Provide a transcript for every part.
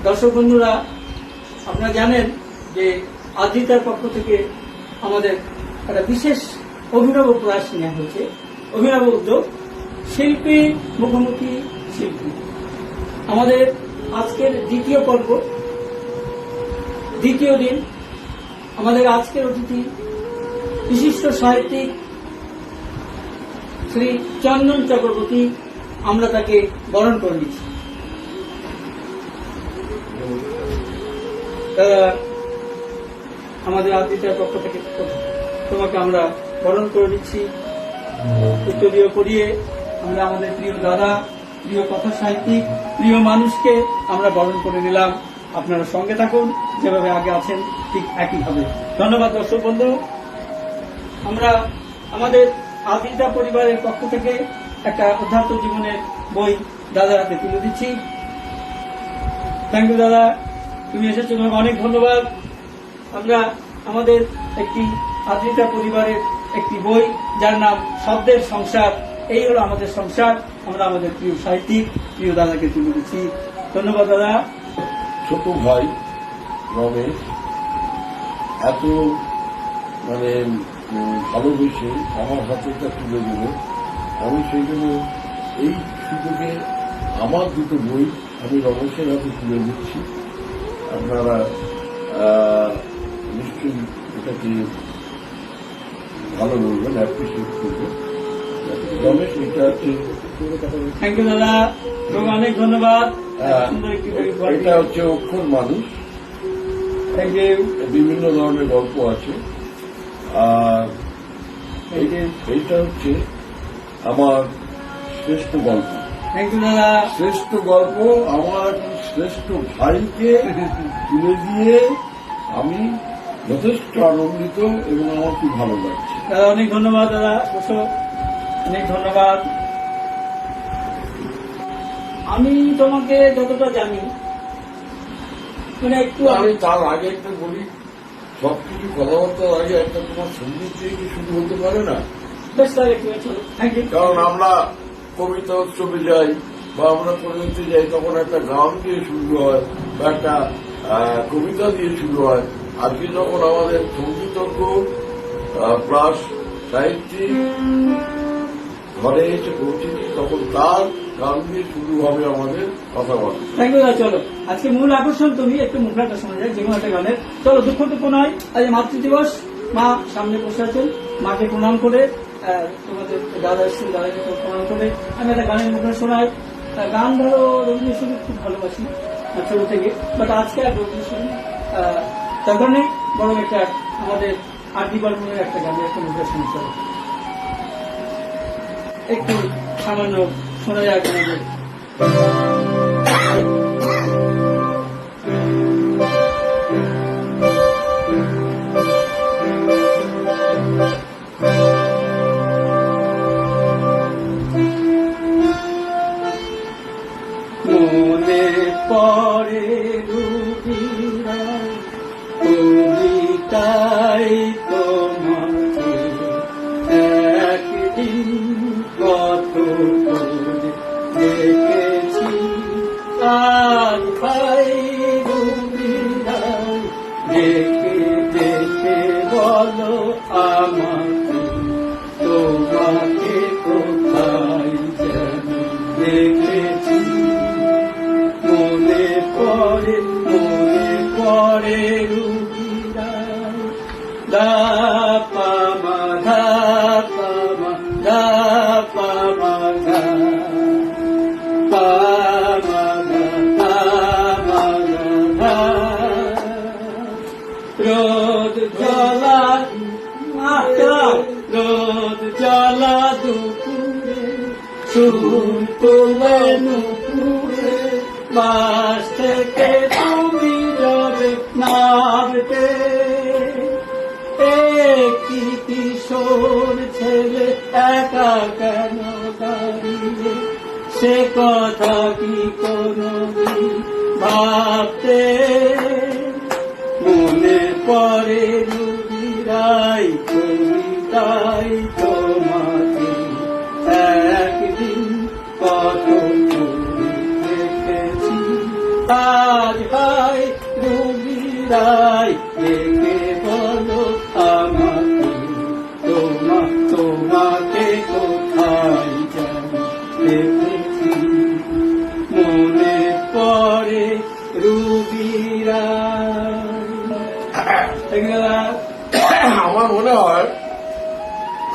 দর্শক বন্ধুরা, আপনারা জানেন যে আদ্রিতার পক্ষ থেকে আমাদের একটা বিশেষ অভিনব প্রয়াস নেওয়া হয়েছে, অভিনব উদ্যোগ, শিল্পী মুখোমুখি শিল্পী। আমাদের আজকের দ্বিতীয় পর্ব, দ্বিতীয় দিন। আমাদের আজকের অতিথি বিশিষ্ট সাহিত্যিক শ্রী চন্দন চক্রবর্তী। আমরা তাকে বরণ করে নিচ্ছি। আমাদের আদ্রিতার পক্ষ থেকে তোমাকে আমরা বরণ করে দিচ্ছি। উত্তরীয় পড়িয়ে আমরা আমাদের প্রিয় দাদা, প্রিয় কথা সাহিত্যিক, প্রিয় মানুষকে আমরা বরণ করে নিলাম। আপনারা সঙ্গে থাকুন, যেভাবে আগে আছেন ঠিক একইভাবে। ধন্যবাদ দর্শক বন্ধু। আমরা আমাদের আদ্রিতা পরিবারের পক্ষ থেকে একটা অধ্যাত্ম জীবনের বই দাদার হাতে তুলে দিচ্ছি। থ্যাংক ইউ দাদা, তুমি এসেছো, তোমাকে অনেক ধন্যবাদ। আমরা আমাদের একটি আদ্রিতা পরিবারের একটি বই, যার নাম শব্দের সংসার। এই হলো আমাদের সংসার। আমরা আমাদের প্রিয় সাহিত্যিক, প্রিয় দাদাকে তুলে দিচ্ছি। ধন্যবাদ দাদা। ছোট ভাই রমেশ এত ভালোবেসে আমার হাতে তুলে দিল, আমি সেই জন্য এই সুযোগে আমার দুটো বই আমি রমেশের হাতে তুলে দিচ্ছি। আপনারা নিশ্চয়ই এটাকে ভালো বলবেন, অ্যাপ্রিসিয়েট করবেন। রমেশ, এটা হচ্ছে থ্যাংক ইউ দাদা, অনেক ধন্যবাদ। এটা হচ্ছে অক্ষর মানুষ। Thank you. বিভিন্ন ধরনের গল্প আছে। আর এইটা হচ্ছে আমার শ্রেষ্ঠ গল্প। থ্যাংক ইউ দাদা। শ্রেষ্ঠ গল্প আমার শ্রেষ্ঠ ভাইকে তুলে দিয়ে আমি যথেষ্ট আনন্দিত এবং আমার খুব ভালো লাগছে। দাদা অনেক ধন্যবাদ। দাদা বসো, অনেক ধন্যবাদ। আমি তোমাকে যতটা জানি, একটু আমি তার আগে একটা বলি, সবকিছু কথাবার্তার আগে একটা তোমার সঙ্গীত দিয়ে কি শুরু হতে পারে না? বেশ স্যার, একটু থ্যাংক ইউ। কারণ আমরা কবিতা উৎসবে যাই বা আমরা কবিতে যাই, তখন একটা গান দিয়ে শুরু হয় বা একটা কবিতা দিয়ে শুরু হয়। আজকে যখন আমাদের সঙ্গীতজ্ঞ প্লাস সাহিত্যিক ঘরে এসে পৌঁছেছি, তখন তার গান দিয়ে শুরু হবে আমাদের কথাবার্তা। Thank you. চলো, আজকে মূল আকর্ষণ তুমি একটু মুখটা শোনা যায়, যেমন একটা গানের। চলো, দুঃখ নয়, আজ মাতৃদিবস, মা সামনে বসে আছেন, মাকে প্রণাম করে, তোমাদের দাদা এসছেন, দাদাকে প্রণাম করে আমি একটা গানের মুখটা শোনাই। গান ধরো রবীন্দ্রসঙ্গীত খুব ভালোবাসি ছোট থেকে, বাট আজকে আর রবীন্দ্রসঙ্গীত তার কারণে বরং একটা আমাদের আরডি বর্মনের একটা গানের একটা মুখটা শুনে চলো, একটু সামান্য শোনা যায় আপনাদের। মনে পড়ে কবিতাই তোমাকে একদিন কত দেখেছি, আজ ভাই রবিরাই দেখে দেখে বলো আমাকে, তোমাকে কোথায় যেন দেখেছি। মনে পড়ে রবিরাই, দা পা মা ধা পা মা ধা পা মা ধা পা মা ধা পা মা ধা। রোদ জ্বলা দুপুরে, সুর তোলে নুপুরে, বাস থেকে তুমি যাবে নামতে। একটি কিশোর ছেলে একা কেন দাঁড়িয়ে, সে কথা কি কোনদিন ভাবতে? মনে পড়ে রবিরাই কবিতাই তোমাকে একদিন কত দেখেছি। আজ হায় রবি রায় ডেকে বলো আমাকে তোমাকে কোথায় জানি দেখেছি মনে পড়ে রবি রায়। আমার মনে হয়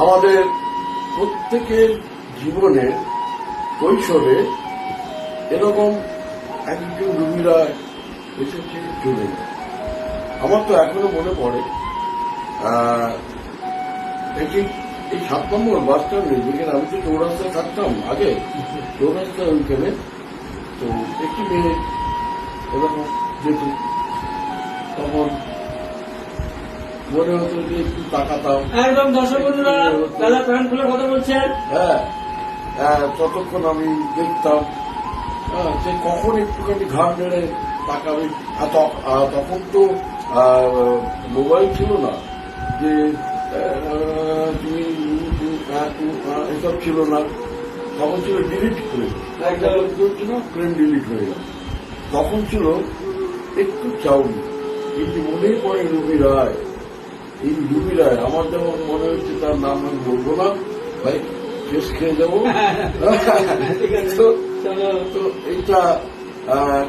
আমাদের প্রত্যেকের জীবনে কৈশোরে এরকম একজন রুবিরা এসেছে চলে যায়। আমার তো এখনো মনে পড়ে এই 7 নম্বর বাস স্ট্যান্ডে, যেখানে আমি তো চৌরাস্তায় থাকতাম আগে, চৌরাস্তায় ওইখানে তো একটি মেয়ে এরকম যেত, তখন মনে হতো যে একটু তাকাতাম। একদম দর্শক বন্ধুরা দাদা প্রাণ খুলে কথা বলছেন। হ্যাঁ, ততক্ষণ আমি দেখতাম যে কখন একটুখানি ঘাট নেড়ে তাকাবে। তখন তো মোবাইল ছিল না, যে তুমি এসব ছিল না, তখন ছিল ডিলিট করে ফ্রেম ডিলিট হয়ে গেল। তখন ছিল একটু চাউনি। কিন্তু মনে পড়ে রবি রায়, এই রবি রায় আমার যেমন মনে হচ্ছে, তার নাম আমি বলবো না ভাই, শেষ খেয়ে যাবো। তো এইটা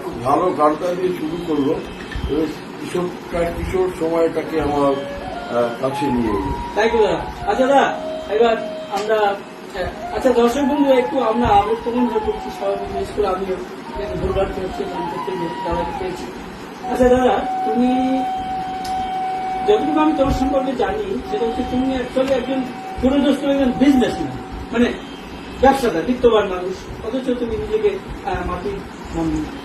খুব ভালো গানটা দিয়ে শুরু করলো, কিশোর সময়টাকে আমার কাছে নিয়ে এলো। তাই তো দাদা। আচ্ছা দাদা, এবার আমরা আচ্ছা দর্শক বন্ধু একটু আমরা আবেগপ্রবণ হয়ে পড়ছি সবাই বিশেষ করে আমিও ভুলভাল করছি দাদাকে পেয়েছি। আচ্ছা দাদা, তুমি যতটুকু আমি তোমার সম্পর্কে জানি সেটা হচ্ছে তুমি অ্যাকচুয়ালি একজন পুরোদস্ত একজন বিজনেসম্যান, মানে ব্যবসাদার, বিত্তবান মানুষ, অথচ তুমি নিজেকে মাটির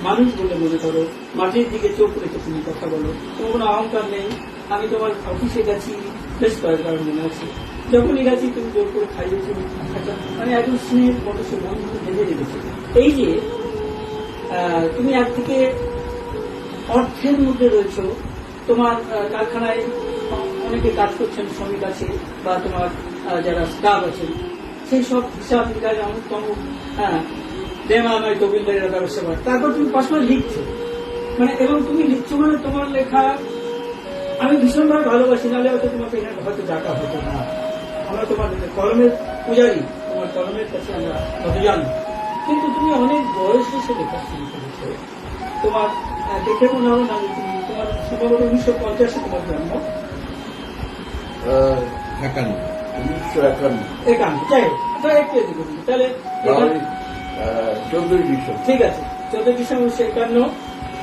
মানুষ বলে মনে করো, মাটির দিকে চোখ রেখে তুমি কথা বলো, তোমার কোনো অহংকার নেই। আমি তোমার অফিসে গেছি বেশ কয়েকবার মনে আছে, যখনই গেছি তুমি জোর করে খাইয়েছো, মানে একজন স্নেহের মতো সে বন্ধু ভেবে রেখেছে। এই যে তুমি একদিকে অর্থের মধ্যে রয়েছো, তোমার কারখানায় অনেকে কাজ করছেন, শ্রমিক আছে বা তোমার যারা স্টাফ আছেন, সেই সব হিসাব নিকাশ অনেকতম দেমাময় তবিলদারেরা ব্যবসা করে। তারপর তুমি পাশাপাশি লিখছো, মানে এবং তুমি লিখছো মানে তোমার লেখা আমি ভীষণভাবে ভালোবাসি, নাহলে হয়তো তোমাকে এখানে হয়তো ডাকা হতো না। আমরা তোমার কলমের পূজারী, তোমার কলমের কাছে আমরা কত জানি, কিন্তু তুমি অনেক বয়স এসে লেখা শুরু করেছো। তোমার দেখে মনে হলো না যে তুমি তোমার সম্ভবত 1950 তোমার জন্ম, 1951, যাই হোক একটু এদিকে তাহলে 14 ডিসেম্বর, ঠিক আছে 14 ডিসেম্বর 1951।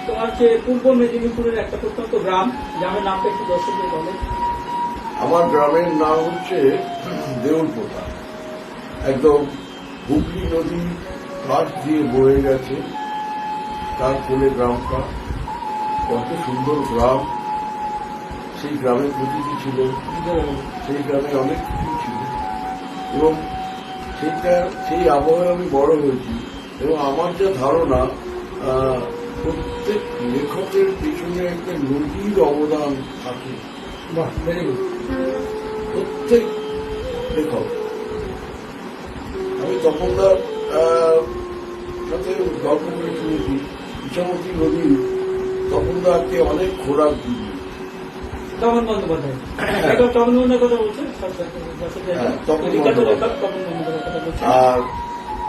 তোমার যে পূর্ব মেদিনীপুরের একটা প্রত্যন্ত গ্রাম, গ্রামের নামটা একটু দর্শকদের বলে। আমার গ্রামের নাম হচ্ছে দেউলপোতা, একদম হুগলি নদী পাশ দিয়ে বয়ে গেছে, তার কোলে গ্রামটা। কত সুন্দর গ্রাম, সেই গ্রামের প্রকৃতি ছিল, সেই গ্রামে অনেক কিছু ছিল, এবং সেই আবহাওয়ায় আমি বড় হয়েছি। এবং আমার যা ধারণা, প্রত্যেক লেখকের পেছনে একটা নদীর অবদান থাকে। প্রত্যেক লেখক, আমি তখনকার সাথে গল্প করে শুনেছি, ইছামতি নদী তখনকারকে অনেক খোরাক দিল। তপন বন্দ্যোপাধ্যায়, তপন বন্দ্যোপাধ্যায় কথা বলছেন, আর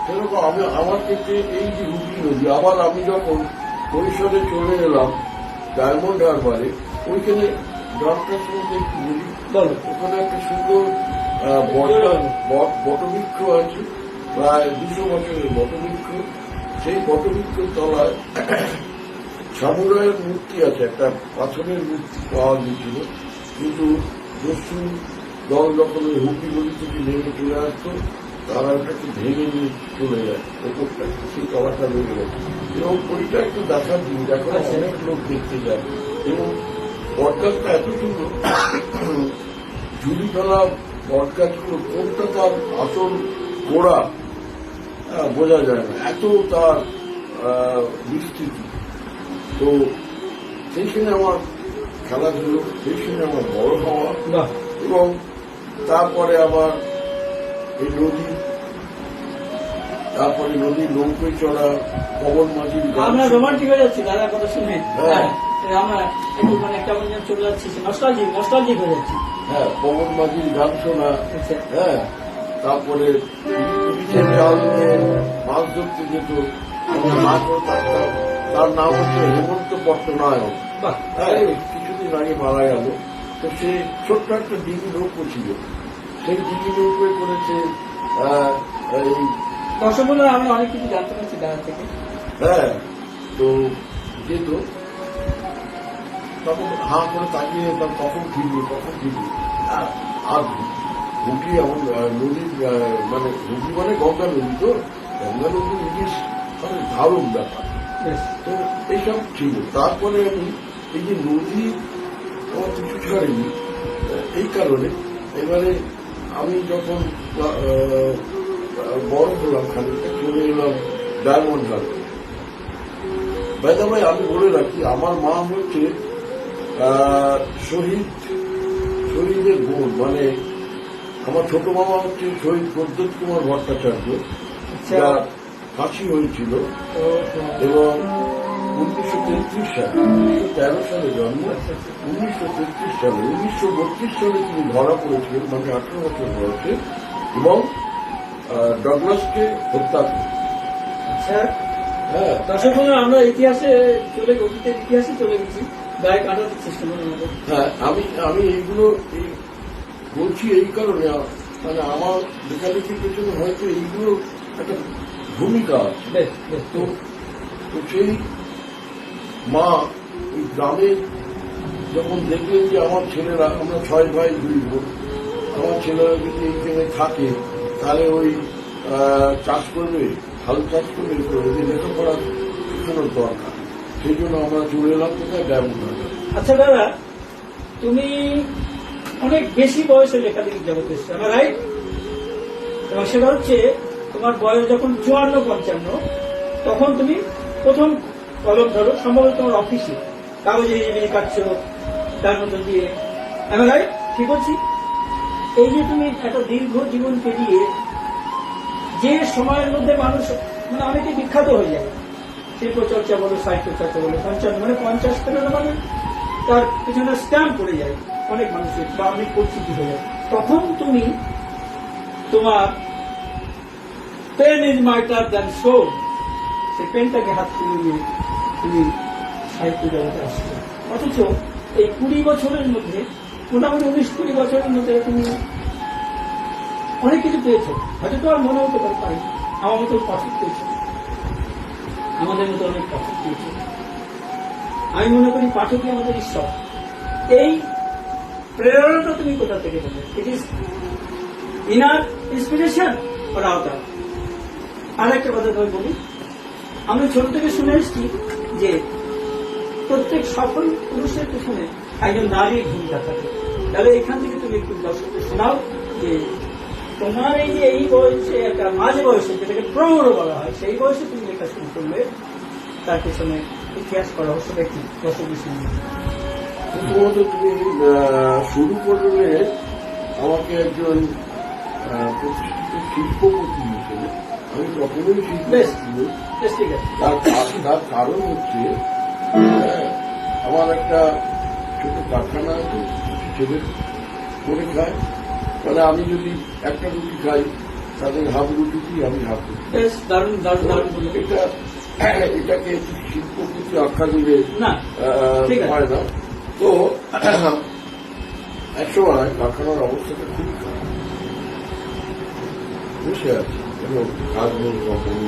সেরকম আমার ক্ষেত্রে এই যে হুগলি নদী, আবার আমি যখন পরিসরে চলে এলাম ডায়মন্ড হারবারে, ওইখানে গ্রামটার সম্বন্ধে একটু বলি। ওখানে একটা সুন্দর বটবৃক্ষ আছে, প্রায় 200 বছরের বটবৃক্ষ। সেই বটবৃক্ষের তলায় সামুরাইয়ের মূর্তি আছে, একটা পাথরের মূর্তি পাওয়া গিয়েছিল, কিন্তু দস্যু দল যখন ওই হুগলি নদী থেকে নেমে চলে আসতো, তারা ওটাকে ভেঙে নিয়ে চলে যায়, ওপরটা সেই তলাটা লেগে গেছে। এবং ওইটা একটু দেখার জিনিস, এখন অনেক লোক দেখতে যায়। এবং বটগাছটা এত সুন্দর, ঝুলি ফেলা বটগাছগুলো কোনটা তার আসল গোড়া বোঝা যায় না, এত তার বিস্তৃতি। তো সেইখানে আমার খেলাধুলো, সেইখানে আমার বড় হওয়া, এবং তারপরে আবার এই নদী তারপরে নদীর নৌকোয় চড়া, পবন মাঝির গান আমরা শোনা। রোমান্টিক হয়ে যাচ্ছি দাদার কথা শুনে। হ্যাঁ। আমরা একটু মানে কেমন যেন চলে যাচ্ছি, নস্টালজিক হয়ে যাচ্ছি। হ্যাঁ, পবন মাঝির গান শোনা। আচ্ছা। হ্যাঁ, তারপরে ইলিশের জাল নিয়ে মাছ ধরতে যেত, আমরা মাছ ধরতাম। তার নাম হচ্ছে হেমন্ত পট্টনায়ক। বাহ, হ্যাঁ, কিছুদিন আগে মারা গেল। তো সে ছোট্ট একটা ডিঙি নৌকো ছিল, সেই ডিঙি নৌকোয় করেছে এই। দর্শক বন্ধুরা, আমি অনেক কিছু জানতে পারছি দাদা থেকে। হ্যাঁ, তো যেত, তখন হাঁ করে তাকিয়ে যেতাম কখন ফিরবে। আর হুগলি এমন নদীর মানে হুগলি মানে গঙ্গা নদী, তো গঙ্গা নদীর ইলিশ মানে দারুণ ব্যাপার। বেশ। তো এইসব ছিল। তারপরে আমি এই যে নদী আমার কিছু ছাড়েনি, এই কারণে এবারে আমি যখন বড় হলাম, খানিকটা চলে এলাম ডায়মন্ড হারবার। বেদাবাই আমি বলে রাখি, আমার মা হচ্ছে শহীদের বোন, মানে আমার ছোট মামা হচ্ছে শহীদ প্রদ্যোৎ কুমার ভট্টাচার্য, যার ফাঁসি হয়েছিল এবং 1933 সালে, 1913 সালে জন্ম, 1933 সালে 1932 সালে তিনি ধরা পড়েছিলেন, মানে 18 বছর বয়সে, এবং ডগলাসকে হত্যা করে। আচ্ছা, হ্যাঁ, দর্শক বন্ধুরা, আমরা অতীতের ইতিহাসে চলে গেছি, গায়ে কাটাতে চেষ্টা করি আমাদের। হ্যাঁ, আমি এইগুলো বলছি এই কারণে, মানে আমার লেখালেখির পেছনে হয়তো এইগুলো একটা ভূমিকা আছে। বেশ বেশ। তো সেই মা ওই গ্রামে যখন দেখলেন যে আমার ছেলেরা, আমরা 6 ভাই 2 বোন, আমার ছেলেরা যদি এইখানে থাকে তাহলে ওই চাষ করবে, হাল চাষ করবে, এদের লেখাপড়া শেখানোর দরকার। সেই জন্য আমরা চলে এলাম কোথায়, ডায়মন্ড হারবার। আচ্ছা দাদা, তুমি অনেক বেশি বয়সে লেখালেখির জগতে এসছো, আমার রাইট? এবং সেটা হচ্ছে তোমার বয়স যখন 54-55, তখন তুমি প্রথম কলম ধরো, সম্ভবত তোমার অফিসে কাগজে হিজিবিজি কাটছো, তার মধ্যে দিয়ে, আমি রাইট ঠিক বলছি? এই যে তুমি একটা দীর্ঘ জীবন পেরিয়ে যে সময়ের মধ্যে মানুষ মানে অনেকে বিখ্যাত হয়ে যায়, শিল্প চর্চা বলো, সাহিত্য চর্চা বলো, 50 পেরোনো মানে তার পিছনে স্ট্যাম্প পড়ে যায় অনেক মানুষের, বা অনেক পরিচিতি হয়ে যায়। তখন তুমি তোমার pen is mightier than sword, সেই পেনটাকে হাত তুলে নিয়ে তুমি সাহিত্য জগতে আসছো। অথচ এই 20 বছরের মধ্যে, মোটামুটি 19-20 বছরের মধ্যে তুমি অনেক কিছু পেয়েছো। হয়তো তোমার মনে হতে পারে আমার মতো পাঠক পেয়েছো, আমাদের মতো অনেক পাঠক পেয়েছে। আমি মনে করি পাঠকই আমাদের ঈশ্বর। এই প্রেরণাটা তুমি কোথা থেকে পেলে? It is inner inspiration or outer. আর একটা কথা তুমি বলি, আমরা ছোট থেকে শুনে এসেছি যে প্রত্যেক সফল পুরুষের পেছনে একজন নারীর ভূমিকা থাকে। তাহলে এখান থেকে তুমি একটু দর্শককে শোনাও যে তোমার এই যে এই বয়সে, একটা মাঝ বয়সে, যেটাকে প্রৌঢ় বলা হয়, সেই বয়সে তুমি লেখা শুরু করলে, তার পেছনে ইতিহাস করা অবশ্যই একটি দর্শক শুনবে। প্রথমত তুমি শুরু করলে আমাকে একজন প্রতিষ্ঠিত শিল্পপতি হিসেবে, আমি কখনোই শিল্পপতি। তার কারণ হচ্ছে আমার একটা ছোট কারখানা আছে, ছেলে করে খায়, মানে আমি যদি একটা রুটি খাই, তাদের হাফ রুটি দিই, আমি হাফ রুটি। এটাকে শিল্পপতি আখ্যা দিলে হয় না। তো একসময় কারখানার অবস্থাটা খুবই খারাপ, বসে আছে এবং কাজ নেই, কোম্পানি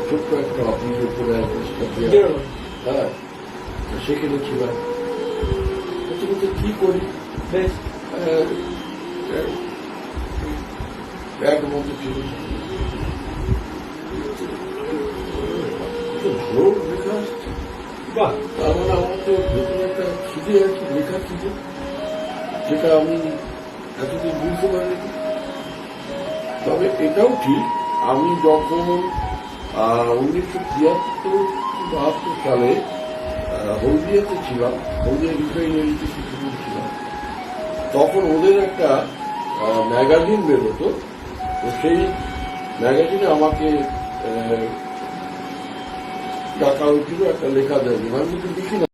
ছোট্ট একটা অফিসের উপরে হ্যাঁ, সেখানে ছিলাম। প্রথমত কি করি, ব্যাগ মতো ছিল, ভালো লেখা আসছে, তার মানে আমার তো ভেতরে একটা খিদে আছে, লেখা খিদে, যেটা আমি এতদিন বুঝতে পারিনি। তবে এটাও ঠিক, আমি যখন 1973-72 সালে হলদিয়াতে ছিলাম, হলদিয়া রিফাইনারিতে কিছুদিন ছিলাম, তখন ওদের একটা ম্যাগাজিন বেরোতো। তো সেই ম্যাগাজিনে আমাকে ডাকা হয়েছিল, একটা লেখা দেয়নি, আমি কিছু লিখি না।